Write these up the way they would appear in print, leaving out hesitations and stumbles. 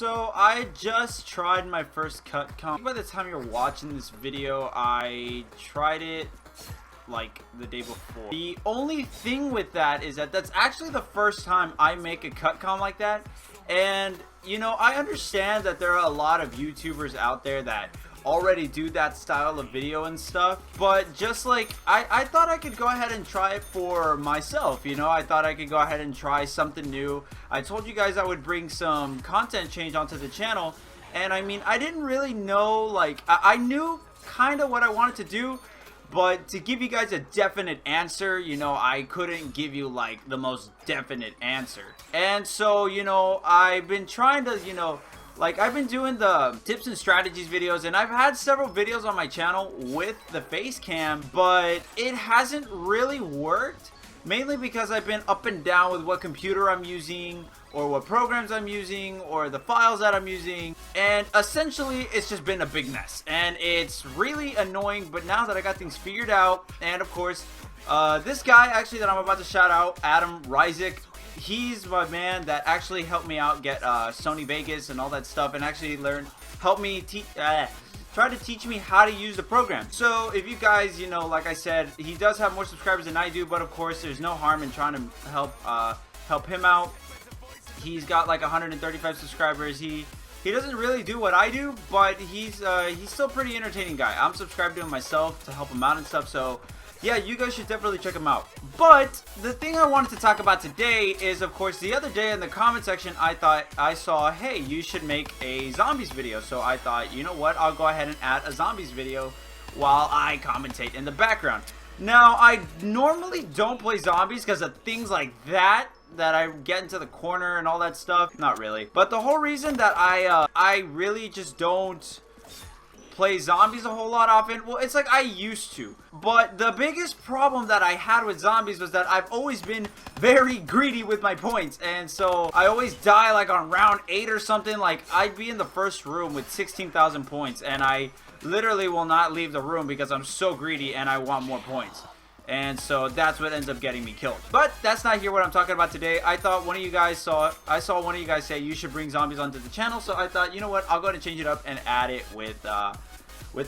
So I just tried my first cut comp. By the time you're watching this video, I tried it like the day before. The only thing with that is that that's actually the first time I make a cut com like that. And you know, I understand that there are a lot of YouTubers out there that already do that style of video and stuff, but just like I thought I could go ahead and try it for myself. You know, I thought I could go ahead and try something new. I told you guys I would bring some content change onto the channel, and I mean, I didn't really know, like I knew kind of what I wanted to do, but to give you guys a definite answer, you know, I couldn't give you like the most definite answer. And so, you know, I've been trying to, you know, like I've been doing the tips and strategies videos, and I've had several videos on my channel with the face cam, but it hasn't really worked, mainly because I've been up and down with what computer I'm using, or what programs I'm using, or the files that I'm using, and essentially it's just been a big mess, and it's really annoying. But now that I got things figured out, and of course this guy actually that I'm about to shout out, Adam Ryzik, he's my man that actually helped me out get Sony Vegas and all that stuff, and actually helped me try to teach me how to use the program. So if you guys, you know, like I said, he does have more subscribers than I do, but of course there's no harm in trying to help him out. He's got like 135 subscribers. He doesn't really do what I do, but he's still a pretty entertaining guy. I'm subscribed to him myself to help him out and stuff, so yeah, you guys should definitely check him out. But the thing I wanted to talk about today is, of course, the other day in the comment section, I saw, hey, you should make a zombies video. So I thought, you know what, I'll go ahead and add a zombies video while I commentate in the background. Now, I normally don't play zombies because of things like that I get into the corner and all that stuff. Not really. But the whole reason that I really just don't play zombies a whole lot often, well, it's like I used to. But the biggest problem that I had with zombies was that I've always been very greedy with my points, and so I always die like on round 8 or something. Like I'd be in the first room with 16,000 points, and I literally will not leave the room because I'm so greedy and I want more points. And so that's what ends up getting me killed. But that's not here what I'm talking about today. I thought one of you guys I saw one of you guys say you should bring zombies onto the channel, so I thought, you know what, I'll go ahead and change it up and add it with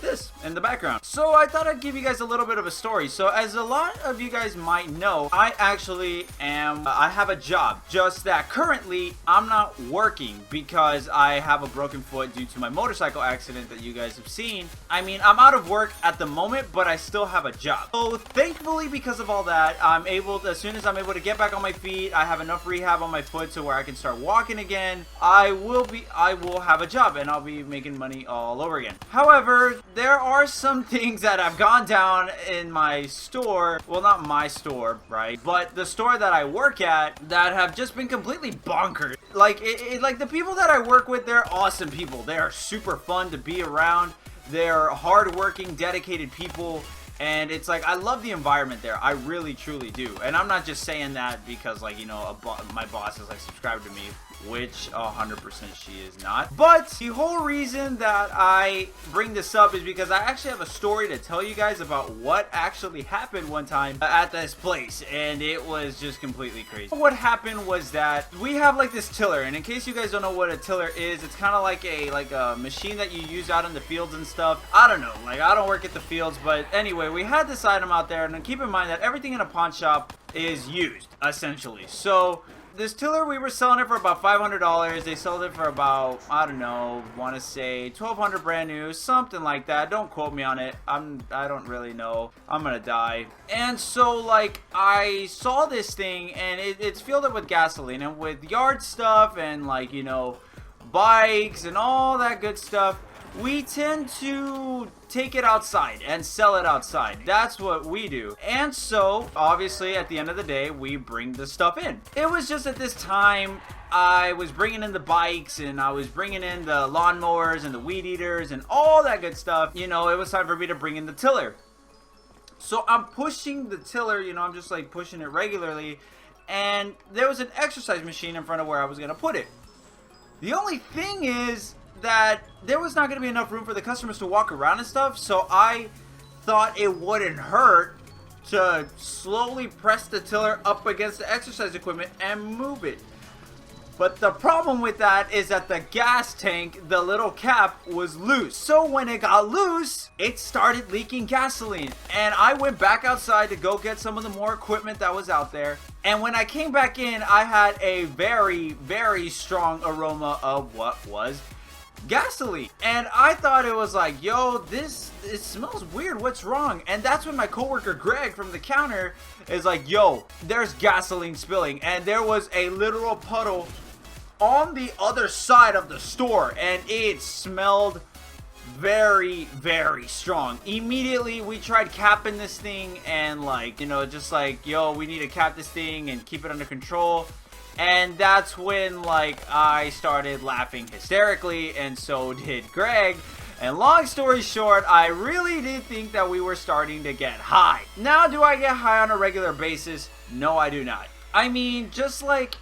this in the background. So I thought I'd give you guys a little bit of a story. So as a lot of you guys might know, I actually I have a job, just that currently I'm not working because I have a broken foot due to my motorcycle accident that you guys have seen. I mean, I'm out of work at the moment, but I still have a job. So thankfully, because of all that, I'm able to, as soon as I'm able to get back on my feet, I have enough rehab on my foot to where I can start walking again. I will have a job and I'll be making money all over again. However, there are some things that have gone down in my store, well, not my store, right, but the store that I work at, that have just been completely bonkers. Like like the people that I work with, they're awesome people. They are super fun to be around. They're hardworking, dedicated people, and it's like I love the environment there. I really truly do. And I'm not just saying that because, like, you know, my boss is like subscribed to me, which 100% she is not. But the whole reason that I bring this up is because I actually have a story to tell you guys about what actually happened one time at this place, and it was just completely crazy. What happened was that we have like this tiller, and in case you guys don't know what a tiller is, it's kind of like a machine that you use out in the fields and stuff. I don't know, like I don't work at the fields, but anyway, we had this item out there, and keep in mind that everything in a pawn shop is used essentially. So this tiller, we were selling it for about $500. They sold it for about, I don't know, want to say $1,200 brand new, something like that. Don't quote me on it. I don't really know. I'm gonna die. And so, like, I saw this thing, and it's filled up with gasoline and with yard stuff and, like, you know, bikes and all that good stuff. We tend to take it outside and sell it outside. That's what we do. And so, obviously, at the end of the day, we bring the stuff in. It was just at this time, I was bringing in the bikes, and I was bringing in the lawnmowers and the weed eaters and all that good stuff. You know, it was time for me to bring in the tiller. So I'm pushing the tiller, you know, I'm just like pushing it regularly. And there was an exercise machine in front of where I was going to put it. The only thing is that there was not going to be enough room for the customers to walk around and stuff, so I thought it wouldn't hurt to slowly press the tiller up against the exercise equipment and move it. But the problem with that is that the gas tank, the little cap, was loose. So when it got loose, it started leaking gasoline. And I went back outside to go get some of the more equipment that was out there. And when I came back in, I had a very, very strong aroma of what was gasoline. And I thought it was like, yo, it smells weird, what's wrong? And that's when my coworker Greg from the counter is like, yo, there's gasoline spilling. And there was a literal puddle on the other side of the store, and it smelled very, very strong. Immediately we tried capping this thing, and like, you know, just like, yo, we need to cap this thing and keep it under control. And that's when, like, I started laughing hysterically, and so did Greg. And long story short, I really did think that we were starting to get high. Now, do I get high on a regular basis? No, I do not. I mean, just like,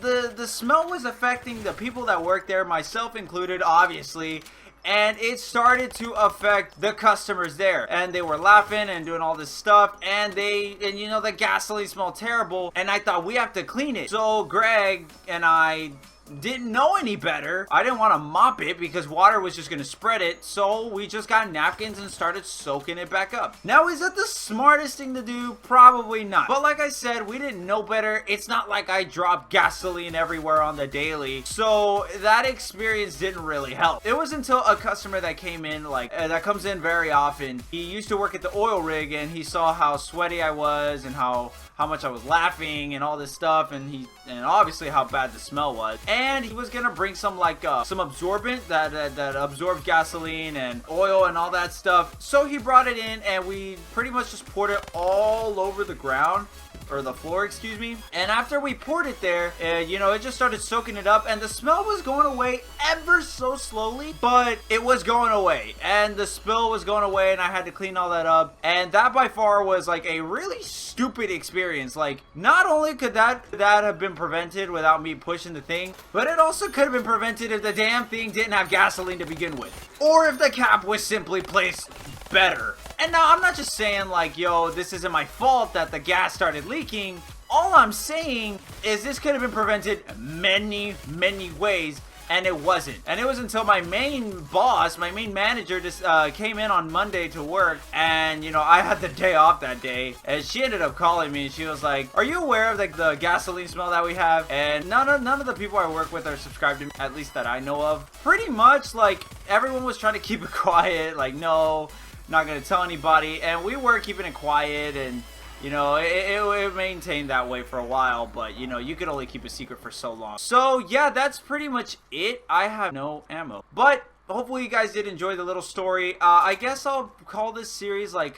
the smell was affecting the people that work there, myself included, obviously. And it started to affect the customers there, and they were laughing and doing all this stuff, and you know, the gasoline smelled terrible, and I thought, we have to clean it. So Greg and I didn't know any better. I didn't want to mop it because water was just going to spread it, so we just got napkins and started soaking it back up. Now, is that the smartest thing to do? Probably not. But like I said, we didn't know better. It's not like I dropped gasoline everywhere on the daily, so that experience didn't really help. It was until a customer that came in, like, that comes in very often. He used to work at the oil rig, and he saw how sweaty I was and how much I was laughing and all this stuff, and obviously how bad the smell was. And he was gonna bring some like some absorbent that absorbs gasoline and oil and all that stuff. So he brought it in, and we pretty much just poured it all over the ground, or the floor, excuse me. And after we poured it there, you know, it just started soaking it up, and the smell was going away ever so slowly, but it was going away, and the spill was going away, and I had to clean all that up. And that by far was like a really stupid experience. Like, not only could that have been prevented without me pushing the thing, but it also could have been prevented if the damn thing didn't have gasoline to begin with, or if the cap was simply placed better. And now, I'm not just saying like, yo, this isn't my fault that the gas started leaking. All I'm saying is this could have been prevented many, many ways, and it wasn't. And it was until my main boss, my main manager, just came in on Monday to work, and, you know, I had the day off that day, and she ended up calling me, and she was like, are you aware of like the gasoline smell that we have? And none of the people I work with are subscribed to me, at least that I know of. Pretty much, like, everyone was trying to keep it quiet, like, no, not gonna tell anybody, and we were keeping it quiet, and you know, it maintained that way for a while, but you know, you could only keep a secret for so long. So yeah, that's pretty much it. I have no ammo, but hopefully you guys did enjoy the little story. I guess I'll call this series like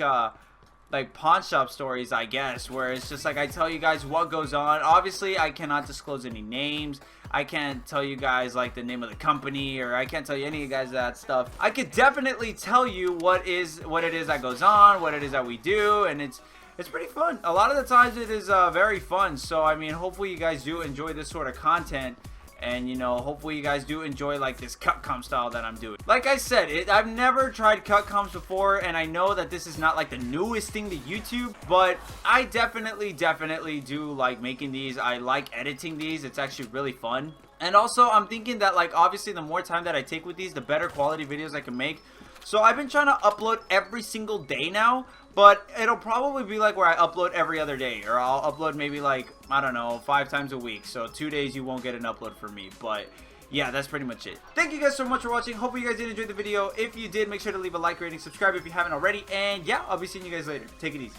pawn shop stories, I guess, where it's just like I tell you guys what goes on. Obviously, I cannot disclose any names. I can't tell you guys like the name of the company, or I can't tell you any of you guys that stuff. I could definitely tell you what it is that goes on, what it is that we do, and it's pretty fun. A lot of the times it is very fun. So I mean, hopefully you guys do enjoy this sort of content. And, you know, hopefully you guys do enjoy, like, this cut comp style that I'm doing. Like I said, I've never tried cut comps before, and I know that this is not, like, the newest thing to YouTube, but I definitely do like making these. I like editing these. It's actually really fun. And also, I'm thinking that, like, obviously the more time that I take with these, the better quality videos I can make. So I've been trying to upload every single day now, but it'll probably be like where I upload every other day, or I'll upload maybe like, I don't know, 5 times a week. So 2 days you won't get an upload from me, but yeah, that's pretty much it. Thank you guys so much for watching. Hopefully you guys did enjoy the video. If you did, make sure to leave a like, rating, subscribe if you haven't already, and yeah, I'll be seeing you guys later. Take it easy.